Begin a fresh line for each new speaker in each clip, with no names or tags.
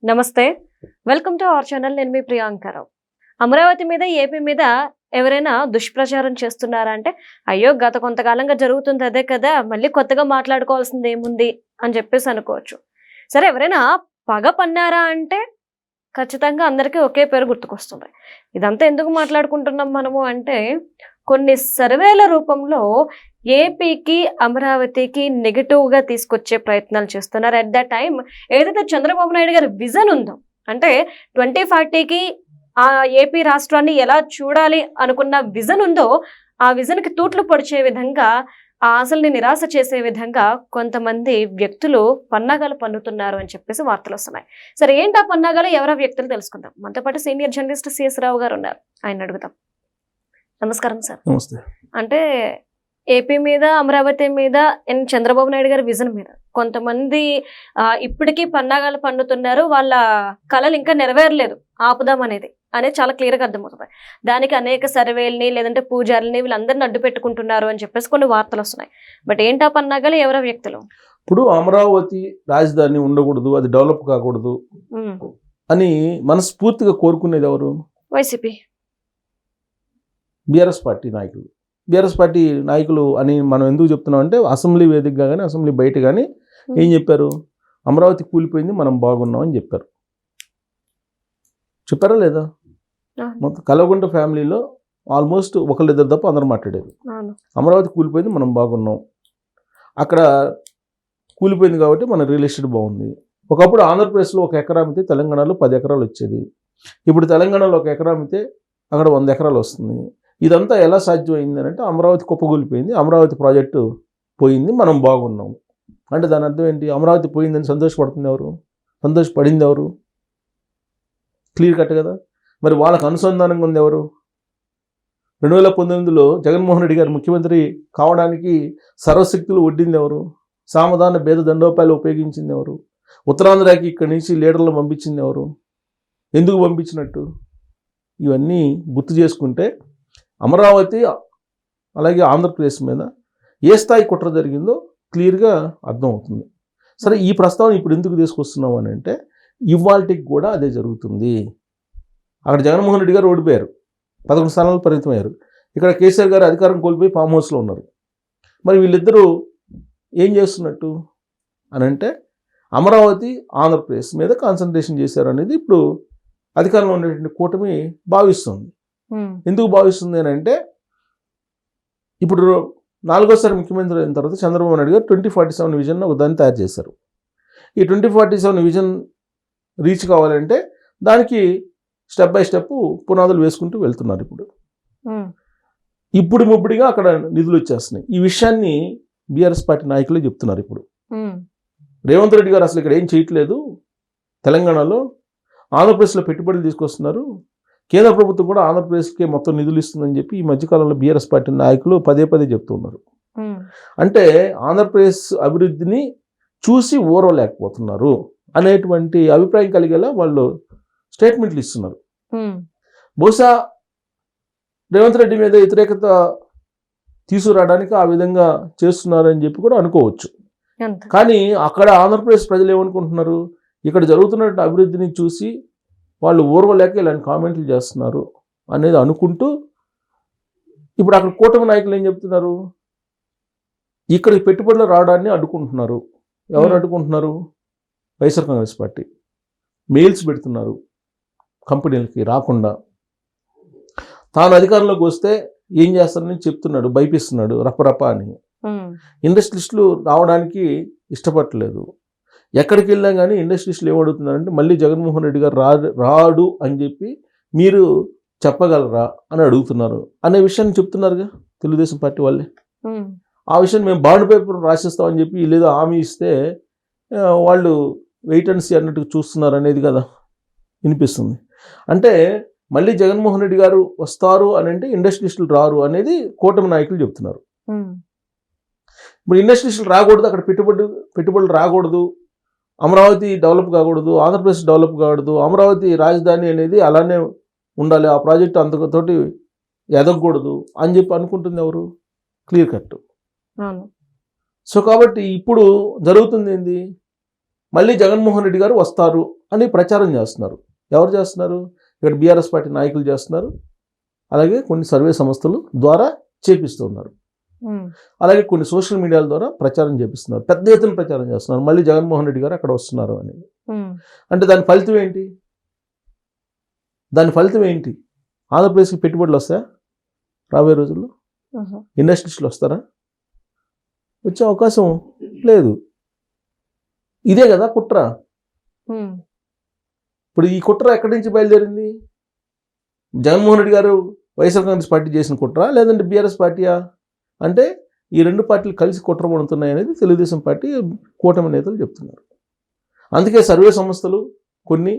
నమస్తే, welcome to our channel. నేను మీ ప్రియాంకరావు. అమరావతి మీద, ఏపీ మీద ఎవరైనా దుష్ప్రచారం చేస్తున్నారా అంటే, అయ్యో గత కొంతకాలంగా జరుగుతుంది అదే కదా, మళ్ళీ కొత్తగా మాట్లాడుకోవాల్సింది ఏముంది అని చెప్పేసి అనుకోవచ్చు. సరే, ఎవరైనా పగ పన్నారా అంటే ఖచ్చితంగా అందరికీ ఒకే పేరు గుర్తుకొస్తుంది. ఇదంతా ఎందుకు మాట్లాడుకుంటున్నాం మనము అంటే, కొన్ని సర్వేల రూపంలో ఏపీకి, అమరావతికి నెగిటివ్గా తీసుకొచ్చే ప్రయత్నాలు చేస్తున్నారు. అట్ ద టైం ఏదైతే చంద్రబాబు నాయుడు గారి విజన్ ఉందో, అంటే 2040కి ఆ ఏపీ రాష్ట్రాన్ని ఎలా చూడాలి అనుకున్న విజన్ ఉందో, ఆ విజన్కి తూట్లు పొడిచే విధంగా, ఆ ఆశల్ని నిరాశ చేసే విధంగా కొంతమంది వ్యక్తులు పన్నాగాలు పన్నుతున్నారు అని చెప్పేసి వార్తలు వస్తున్నాయి. సరే, ఏంటి ఆ పన్నాగాలు, ఎవరా వ్యక్తులు తెలుసుకుందాం. మనతో పాటు సీనియర్ జర్నలిస్ట్ సిఎస్ రావు గారు ఉన్నారు, ఆయన అడుగుదాం. నమస్కారం సార్.
నమస్తే.
అంటే ఏపీ మీద, అమరావతి మీద, చంద్రబాబు నాయుడు గారి విజన్ మీద కొంతమంది ఇప్పటికీ పన్నాగాలు పన్నుతున్నారు. వాళ్ళ కళలు ఇంకా నెరవేరలేదు, ఆపుదాం అనేది చాలా క్లియర్గా అర్థమవుతుంది. దానికి అనేక సర్వేల్ని, లేదంటే పూజారుల్ని, వీళ్ళందరిని అడ్డు పెట్టుకుంటున్నారు అని చెప్పేసి కొన్ని వార్తలు వస్తున్నాయి. బట్ ఏంటా పన్నాగాలు, ఎవరో వ్యక్తులు?
ఇప్పుడు అమరావతి రాజధాని ఉండకూడదు, అది డెవలప్ కాకూడదు అని మనస్ఫూర్తిగా కోరుకునేది ఎవరు?
వైసీపీ,
బీఆర్ఎస్ పార్టీ నాయకులు. బీఆర్ఎస్ పార్టీ నాయకులు అని మనం ఎందుకు చెప్తున్నాం అంటే, అసెంబ్లీ వేదికగా కానీ, అసెంబ్లీ బయట కానీ ఏం చెప్పారు? అమరావతి కూలిపోయింది, మనం బాగున్నాం అని చెప్పారు. చెప్పారా లేదా? మొత్తం కల్వకుంట్ల ఫ్యామిలీలో ఆల్మోస్ట్ ఒకళ్ళిద్దరు తప్ప అందరూ మాట్లాడారు. అమరావతి కూలిపోయింది, మనం బాగున్నాం, అక్కడ కూలిపోయింది కాబట్టి మన రియల్ ఎస్టేట్ బాగుంది. ఒకప్పుడు ఆంధ్రప్రదేశ్లో 1 ఎకరా అమ్మితే తెలంగాణలో 10 ఎకరాలు వచ్చేది. ఇప్పుడు తెలంగాణలో 1 ఎకరా అమ్మితే అక్కడ 100 ఎకరాలు వస్తుంది. ఇదంతా ఎలా సాధ్యమైంది అంటే, అమరావతి కుప్పగూలిపోయింది, అమరావతి ప్రాజెక్టు పోయింది, మనం బాగున్నాం అంటే దాని అర్థం ఏంటి? అమరావతి పోయిందని సంతోషపడుతుంది ఎవరు? సంతోషపడింది ఎవరు? క్లియర్ కట్ కదా. మరి వాళ్ళకు అనుసంధానంగా ఉంది ఎవరు? 2019లో జగన్మోహన్ రెడ్డి గారు ముఖ్యమంత్రి కావడానికి సర్వశక్తులు ఒడ్డింది ఎవరు? సామధాన భేద దండోపాయాలు ఉపయోగించింది ఎవరు? ఉత్తరాంధ్రకి ఇక్కడి నుంచి లీడర్లు పంపించింది ఎవరు? ఎందుకు పంపించినట్టు? ఇవన్నీ గుర్తు చేసుకుంటే అమరావతి అలాగే ఆంధ్రప్రదేశ్ మీద ఏ స్థాయి కుట్ర జరిగిందో క్లియర్గా అర్థమవుతుంది. సరే, ఈ ప్రస్తావన ఇప్పుడు ఎందుకు తీసుకొస్తున్నాం అని అంటే, ఇవాళకి కూడా అదే జరుగుతుంది. అక్కడ జగన్మోహన్ రెడ్డి గారు ఓడిపోయారు, 11 స్థానాలు పరిమితమయ్యారు. ఇక్కడ కేసీఆర్ గారు అధికారం కోల్పోయి ఫామ్ హౌస్లో ఉన్నారు. మరి వీళ్ళిద్దరూ ఏం చేస్తున్నట్టు అని అంటే, అమరావతి, ఆంధ్రప్రదేశ్ మీద కాన్సన్ట్రేషన్ చేశారు అనేది ఇప్పుడు అధికారంలో ఉండేటువంటి కూటమి భావిస్తుంది. ఎందుకు భావిస్తుంది అని అంటే, ఇప్పుడు 4వ ముఖ్యమంత్రి అయిన తర్వాత చంద్రబాబు నాయుడు గారు 2047 విజన్ ఒక దాన్ని తయారు చేశారు. ఈ 2047 విజన్ రీచ్ కావాలంటే దానికి స్టెప్ బై స్టెప్ పునాదులు వేసుకుంటూ వెళ్తున్నారు. ఇప్పుడు ముబ్బడిగా అక్కడ నిధులు వచ్చేస్తున్నాయి. ఈ విషయాన్ని బీఆర్ఎస్ పార్టీ నాయకులే చెప్తున్నారు. ఇప్పుడు రేవంత్ రెడ్డి గారు అసలు ఇక్కడ ఏం చేయట్లేదు, తెలంగాణలో ఆంధ్రప్రదేశ్లో పెట్టుబడులు తీసుకొస్తున్నారు, కేంద్ర ప్రభుత్వం కూడా ఆంధ్రప్రదేశ్కి మొత్తం నిధులు ఇస్తుందని చెప్పి ఈ మధ్యకాలంలో బీఆర్ఎస్ పార్టీ నాయకులు పదే చెప్తున్నారు. అంటే ఆంధ్రప్రదేశ్ అభివృద్ధిని చూసి ఓరవలేకపోతున్నారు అనేటువంటి అభిప్రాయం కలిగేలా వాళ్ళు స్టేట్మెంట్లు ఇస్తున్నారు. బహుశా రేవంత్ రెడ్డి మీద వ్యతిరేకత తీసుకురావడానికి ఆ విధంగా చేస్తున్నారని చెప్పి కూడా అనుకోవచ్చు. కానీ అక్కడ ఆంధ్రప్రదేశ్ ప్రజలు ఏమనుకుంటున్నారు? ఇక్కడ జరుగుతున్న అభివృద్ధిని చూసి వాళ్ళు ఓర్వలేక ఇలాంటి కామెంట్లు చేస్తున్నారు అనేది అనుకుంటూ, ఇప్పుడు అక్కడ కూటమి నాయకులు ఏం చెప్తున్నారు? ఇక్కడికి పెట్టుబడులు రావడాన్ని అడ్డుకుంటున్నారు. ఎవరు అడ్డుకుంటున్నారు? వైఎస్ఆర్ కాంగ్రెస్ పార్టీ మెయిల్స్ పెడుతున్నారు కంపెనీలకి రాకుండా. తాను అధికారంలోకి వస్తే ఏం చేస్తారని చెప్తున్నాడు, భయపిస్తున్నాడు రప్పరప్ప అని. ఇండస్ట్రియలిస్టులు రావడానికి ఇష్టపడలేదు. ఎక్కడికి వెళ్ళా కానీ ఇండస్ట్రీస్లో ఏమడుగుతున్నారంటే, మళ్ళీ జగన్మోహన్ రెడ్డి గారు రాడు అని చెప్పి మీరు చెప్పగలరా అని అడుగుతున్నారు అనే విషయాన్ని చెప్తున్నారుగా తెలుగుదేశం పార్టీ వాళ్ళే. ఆ విషయం మేము బాండ్ పేపర్ రాసిస్తామని చెప్పి లేదా హామీ ఇస్తే వాళ్ళు వెయిట్ అండ్ సీ అన్నట్టుగా చూస్తున్నారు అనేది కదా వినిపిస్తుంది. అంటే మళ్ళీ జగన్మోహన్ రెడ్డి గారు వస్తారు అని అంటే ఇండస్ట్రియలిస్టులు రారు అనేది కూటమి నాయకులు చెప్తున్నారు. ఇప్పుడు ఇండస్ట్రియలిస్టులు రాకూడదు, అక్కడ పెట్టుబడులు రాకూడదు, అమరావతి డెవలప్ కాకూడదు, ఆంధ్రప్రదేశ్ డెవలప్ కాకూడదు, అమరావతి రాజధాని అనేది అలానే ఉండాలి, ఆ ప్రాజెక్టు అంతతోటి ఎదగకూడదు అని చెప్పి అనుకుంటుంది ఎవరు? Clear cut. సో కాబట్టి ఇప్పుడు జరుగుతుంది ఏంది? మళ్ళీ జగన్మోహన్ రెడ్డి గారు వస్తారు అని ప్రచారం చేస్తున్నారు. ఎవరు చేస్తున్నారు? ఇక్కడ బీఆర్ఎస్ పార్టీ నాయకులు చేస్తున్నారు, అలాగే కొన్ని సర్వే సంస్థలు ద్వారా చేపిస్తున్నారు, అలాగే కొన్ని సోషల్ మీడియాల ద్వారా ప్రచారం చేపిస్తున్నారు, పెద్ద ఎత్తున ప్రచారం చేస్తున్నారు. మళ్ళీ జగన్మోహన్ రెడ్డి గారు అక్కడ వస్తున్నారు అని. అంటే దాని ఫలితం ఏంటి? ఆంధ్రప్రదేశ్కి పెట్టుబడులు వస్తాయా రాబోయే రోజుల్లో? ఇండస్ట్రీస్లో వస్తారా? వచ్చే అవకాశం లేదు. ఇదే కదా కుట్ర. ఇప్పుడు ఈ కుట్ర ఎక్కడి నుంచి బయలుదేరింది? జగన్మోహన్ రెడ్డి గారు వైఎస్ఆర్ కాంగ్రెస్ పార్టీ చేసిన కుట్ర, లేదంటే బీఆర్ఎస్ పార్టీయా? అంటే ఈ రెండు పార్టీలు కలిసి కుట్ర పడుతున్నాయి అనేది తెలుగుదేశం పార్టీ కూటమి నేతలు చెప్తున్నారు. అందుకే సర్వే సంస్థలు కొన్ని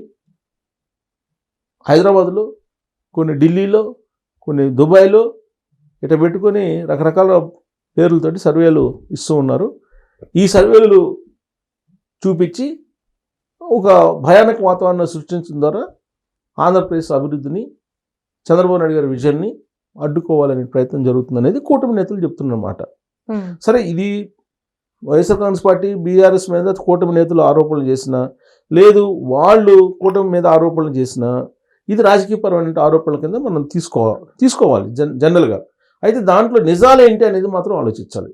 హైదరాబాద్లో, కొన్ని ఢిల్లీలో, కొన్ని దుబాయ్లో ఇట పెట్టుకొని రకరకాల పేర్లతోటి సర్వేలు ఇస్తూ ఉన్నారు. ఈ సర్వేలు చూపించి ఒక భయానక వాతావరణం సృష్టించడం ద్వారా ఆంధ్రప్రదేశ్ అభివృద్ధిని, చంద్రబాబు నాయుడు గారి విజన్ని అడ్డుకోవాలనే ప్రయత్నం జరుగుతుంది అనేది కూటమి నేతలు చెప్తున్నమాట. సరే, ఇది వైఎస్ఆర్ కాంగ్రెస్ పార్టీ బీఆర్ఎస్ మీద కూటమి నేతలు ఆరోపణలు చేసినా, లేదు వాళ్ళు కూటమి మీద ఆరోపణలు చేసినా, ఇది రాజకీయపరమైన ఆరోపణల కింద మనం తీసుకోవాలి జనరల్గా. అయితే దాంట్లో నిజాలు ఏంటి అనేది మాత్రం ఆలోచించాలి.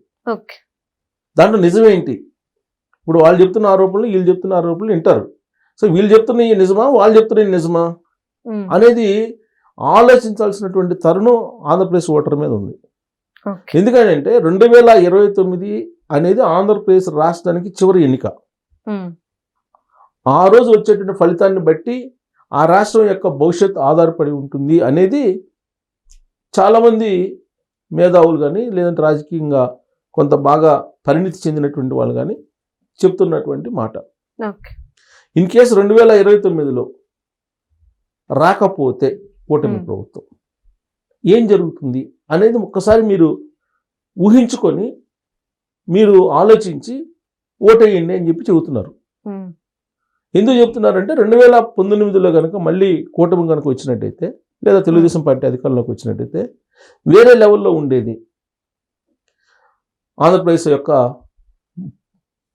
దాంట్లో నిజమేంటి? ఇప్పుడు వాళ్ళు చెప్తున్న ఆరోపణలు, వీళ్ళు చెప్తున్న ఆరోపణలు వింటారు. సో వీళ్ళు చెప్తున్న ఈ నిజమా, వాళ్ళు చెప్తున్న నిజమా అనేది ఆలోచించాల్సినటువంటి తరుణం ఆంధ్రప్రదేశ్ ఓటర్ మీద ఉంది. ఎందుకంటే 2029 అనేది ఆంధ్రప్రదేశ్ రాష్ట్రానికి చివరి ఎన్నిక. ఆ రోజు వచ్చేటువంటి ఫలితాన్ని బట్టి ఆ రాష్ట్రం యొక్క భవిష్యత్తు ఆధారపడి ఉంటుంది అనేది చాలామంది మేధావులు కానీ, లేదంటే రాజకీయంగా కొంత బాగా పరిణితి చెందినటువంటి వాళ్ళు కానీ చెప్తున్నటువంటి మాట. ఇన్ కేసు 2029లో రాకపోతే కూటమి ప్రభుత్వం ఏం జరుగుతుంది అనేది ఒక్కసారి మీరు ఊహించుకొని మీరు ఆలోచించి ఓటేయండి అని చెప్పి చెబుతున్నారు. ఎందుకు చెప్తున్నారంటే 2019లో కనుక మళ్ళీ కూటమి కనుక వచ్చినట్టయితే, లేదా తెలుగుదేశం పార్టీ అధికారంలోకి వచ్చినట్టయితే వేరే లెవెల్లో ఉండేది ఆంధ్రప్రదేశ్ యొక్క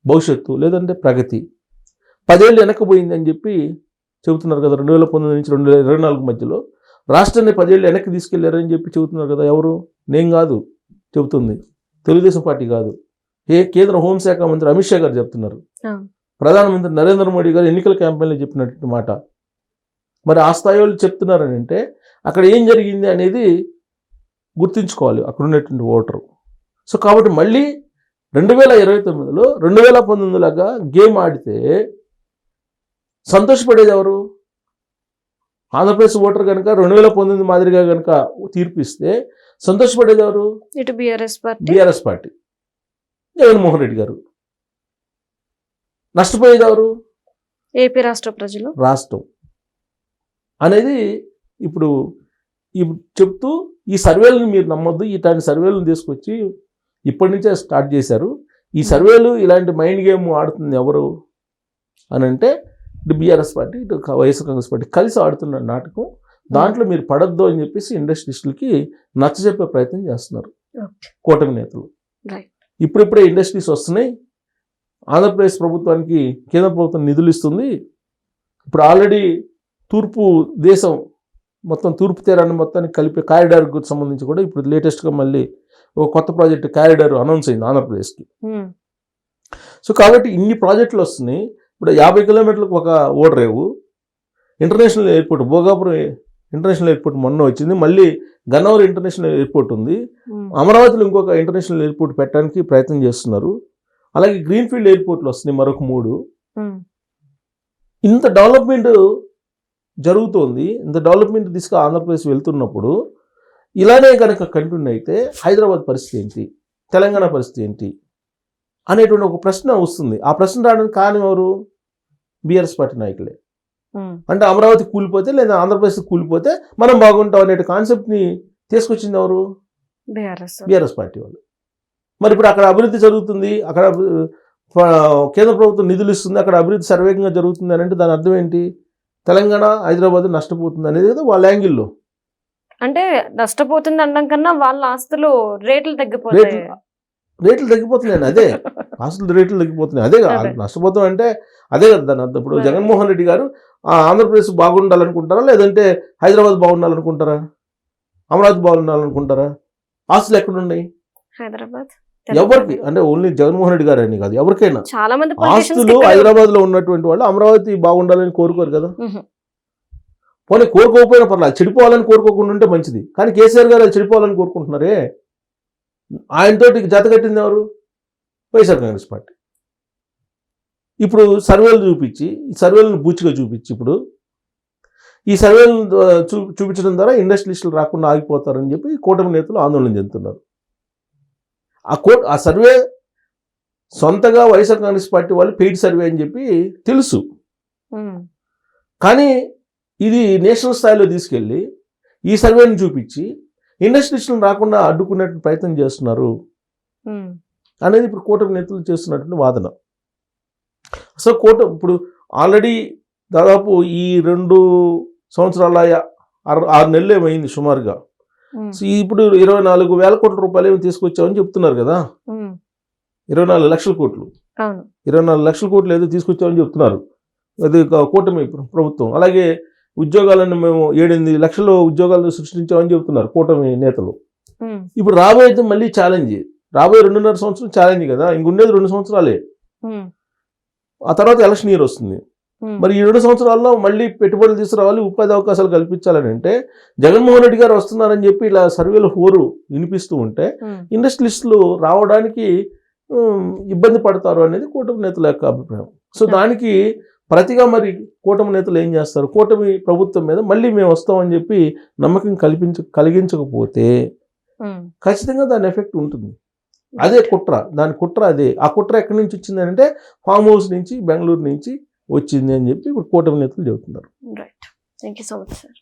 భవిష్యత్తు, లేదంటే ప్రగతి. 10 ఏళ్ళు వెనక్కిపోయింది అని చెప్పి చెబుతున్నారు కదా. 2019 నుంచి 2024 మధ్యలో రాష్ట్రాన్ని 10 ఏళ్ళు వెనక్కి తీసుకెళ్లారని చెప్పి చెబుతున్నారు కదా. ఎవరు? నేను కాదు చెబుతుంది, తెలుగుదేశం పార్టీ కాదు, కేంద్ర హోంశాఖ మంత్రి అమిత్ షా గారు చెప్తున్నారు, ప్రధానమంత్రి నరేంద్ర మోడీ గారు ఎన్నికల క్యాంపెయిన్లో చెప్పినటువంటి మాట. మరి ఆ స్థాయి వాళ్ళు చెప్తున్నారని అంటే అక్కడ ఏం జరిగింది అనేది గుర్తుంచుకోవాలి అక్కడ ఉన్నటువంటి ఓటరు. సో కాబట్టి మళ్ళీ 2029లో 2019 లాగా గేమ్ ఆడితే సంతోషపడేది ఎవరు? ఆంధ్రప్రదేశ్ ఓటర్ కనుక 2019 మాదిరిగా కనుక తీర్పిస్తే సంతోషపడేది ఎవరు?
ఇటు
బీఆర్ఎస్ పార్టీ, జగన్మోహన్ రెడ్డి గారు. నష్టపోయేది ఎవరు?
ఏపీ రాష్ట్ర ప్రజలు.
రాష్ట్రం అనేది ఇప్పుడు చెప్తూ ఈ సర్వేలను మీరు నమ్మొద్దు, ఇట్లాంటి సర్వేలను తీసుకొచ్చి ఇప్పటి నుంచే స్టార్ట్ చేశారు. ఈ సర్వేలు ఇలాంటి మైండ్ గేమ్ ఆడుతుంది ఎవరు అని అంటే ఇటు బీఆర్ఎస్ పార్టీ, ఇటు వైఎస్ఆర్ కాంగ్రెస్ పార్టీ కలిసి ఆడుతున్న నాటకం. దాంట్లో మీరు పడద్దు అని చెప్పేసి ఇండస్ట్రీస్టులకి నచ్చజెప్పే ప్రయత్నం చేస్తున్నారు కూటమి నేతలు. ఇప్పుడిప్పుడే ఇండస్ట్రీస్ వస్తున్నాయి, ఆంధ్రప్రదేశ్ ప్రభుత్వానికి కేంద్ర ప్రభుత్వం నిధులు ఇస్తుంది. ఇప్పుడు ఆల్రెడీ తూర్పు దేశం మొత్తం, తూర్పు తీరాన్ని మొత్తానికి కలిపే కారిడార్కు సంబంధించి కూడా ఇప్పుడు లేటెస్ట్గా మళ్ళీ ఒక కొత్త ప్రాజెక్టు కారిడార్ అనౌన్స్ అయింది ఆంధ్రప్రదేశ్కి. సో కాబట్టి ఇన్ని ప్రాజెక్టులు వస్తున్నాయి. ఇప్పుడు 50 కిలోమీటర్లకు ఒక ఓడరేవు, international airport, Bhogapuram international airport మొన్న వచ్చింది, మళ్ళీ గన్నవరం ఇంటర్నేషనల్ ఎయిర్పోర్ట్ ఉంది, అమరావతిలో ఇంకొక ఇంటర్నేషనల్ ఎయిర్పోర్ట్ పెట్టడానికి ప్రయత్నం చేస్తున్నారు. అలాగే గ్రీన్ఫీల్డ్ ఎయిర్పోర్ట్లు వస్తున్నాయి మరొక 3. ఇంత డెవలప్మెంట్ జరుగుతోంది, ఇంత డెవలప్మెంట్ దిశగా ఆంధ్రప్రదేశ్ వెళ్తున్నప్పుడు ఇలానే కనుక కంటిన్యూ అయితే హైదరాబాద్ పరిస్థితి ఏంటి, తెలంగాణ పరిస్థితి ఏంటి అనేటువంటి ఒక ప్రశ్న వస్తుంది. ఆ ప్రశ్న రావడానికి కారణం ఎవరు? బీఆర్ఎస్ పార్టీ నాయకులే. అంటే అమరావతి కూలిపోతే లేదా ఆంధ్రప్రదేశ్ కూలిపోతే మనం బాగుంటాం అనే కాన్సెప్ట్ని తీసుకొచ్చింది ఎవరు? బీఆర్ఎస్ పార్టీ వాళ్ళు. మరి ఇప్పుడు అక్కడ అభివృద్ధి జరుగుతుంది, అక్కడ కేంద్ర ప్రభుత్వం నిధులు ఇస్తుంది, అక్కడ అభివృద్ధి సర్వేగంగా జరుగుతుంది అని అంటే దాని అర్థం ఏంటి? తెలంగాణ, హైదరాబాద్ నష్టపోతుంది అనేది కదా వాళ్ళ యాంగిల్లో.
అంటే నష్టపోతుంది అనడం కన్నా వాళ్ళ ఆస్తులు రేట్లు తగ్గిపోతాయి.
రేట్లు తగ్గిపోతున్నాయి. అదే ఆస్తుల రేట్లు తగ్గిపోతున్నాయి. అదే
అదే.
నష్టపోతాం అంటే అదే కదా దాని అర్థం. ఇప్పుడు
అదే.
జగన్మోహన్ రెడ్డి గారు ఆంధ్రప్రదేశ్ బాగుండాలనుకుంటారా, లేదంటే హైదరాబాద్ బాగుండాలనుకుంటారా, అమరావతి బాగుండాలనుకుంటారా? ఆస్తులు ఎక్కడున్నాయి?
హైదరాబాద్
ఎవరికి అంటే ఓన్లీ జగన్మోహన్ రెడ్డి గారు అని కాదు, ఎవరికైనా
చాలా మంది
ఆస్తులు హైదరాబాద్ లో ఉన్నటువంటి వాళ్ళు అమరావతి బాగుండాలని కోరుకోరు కదా. పోనీ కోరుకోకపోయినా పర్లేదు, చెడిపోవాలని కోరుకోకుండా ఉంటే మంచిది. కానీ కేసీఆర్ గారు అది చెడిపోవాలని కోరుకుంటున్నారే. ఆయనతోటి జత కట్టింది ఎవరు? వైఎస్ఆర్ కాంగ్రెస్ పార్టీ. ఇప్పుడు సర్వేలు చూపించి, ఈ సర్వేలను బూచిగా చూపించి, ఇప్పుడు ఈ సర్వేలను చూపించడం ద్వారా ఇండస్ట్రియలిస్టులు రాకుండా ఆగిపోతారని చెప్పి కూటమి నేతలు ఆందోళన చెందుతున్నారు. ఆ సర్వే సొంతగా వైఎస్ఆర్ కాంగ్రెస్ పార్టీ వాళ్ళు పెయిడ్ సర్వే అని చెప్పి తెలుసు. కానీ ఇది నేషనల్ స్థాయిలో తీసుకెళ్ళి ఈ సర్వేని చూపించి ఇండస్ట్రియలిస్టులను రాకుండా అడ్డుకునే ప్రయత్నం చేస్తున్నారు అనేది ఇప్పుడు కూటమి నేతలు చేస్తున్నటువంటి వాదన. సో ఇప్పుడు ఆల్రెడీ దాదాపు ఈ 2 సంవత్సరాల 6 నెలలు ఏమైంది సుమారుగా. సో ఇప్పుడు 24,000 కోట్ల రూపాయలు ఏమి తీసుకొచ్చామని చెప్తున్నారు కదా. 24 లక్షల కోట్లు, 24 లక్షల కోట్లు ఏదో తీసుకొచ్చామని చెప్తున్నారు అది కూటమి ప్రభుత్వం. అలాగే ఉద్యోగాలను మేము 7-8 లక్షల ఉద్యోగాలు సృష్టించామని చెబుతున్నారు కూటమి నేతలు. ఇప్పుడు రాబోయేది మళ్ళీ ఛాలెంజ్, రాబోయే 2.5 సంవత్సరం ఛాలెంజ్ కదా. ఇంకొండేది 2 సంవత్సరాలే. ఆ తర్వాత ఎలక్షన్ ఇయర్ వస్తుంది. మరి ఈ 2 సంవత్సరాల్లో మళ్ళీ పెట్టుబడులు తీసుకురావాలి, ఉపాధి అవకాశాలు కల్పించాలని అంటే జగన్మోహన్ రెడ్డి గారు వస్తున్నారని చెప్పి ఇలా సర్వేలు హోరు వినిపిస్తూ ఉంటే ఇండస్ట్రియలిస్టులు రావడానికి ఇబ్బంది పడతారు అనేది కూటమి నేతల యొక్క అభిప్రాయం. సో దానికి ప్రతిగా మరి కూటమి నేతలు ఏం చేస్తారు? కూటమి ప్రభుత్వం మీద మళ్ళీ మేము వస్తామని చెప్పి నమ్మకం కలిగించకపోతే ఖచ్చితంగా దాని ఎఫెక్ట్ ఉంటుంది. అదే కుట్ర, దాని కుట్ర అదే. ఆ కుట్ర ఎక్కడి నుంచి వచ్చింది అంటే ఫామ్ హౌస్ నుంచి, బెంగళూరు నుంచి వచ్చింది అని చెప్పి ఇప్పుడు కూటమి నేతలు చెబుతున్నారు.
Right. Thank you so much sir.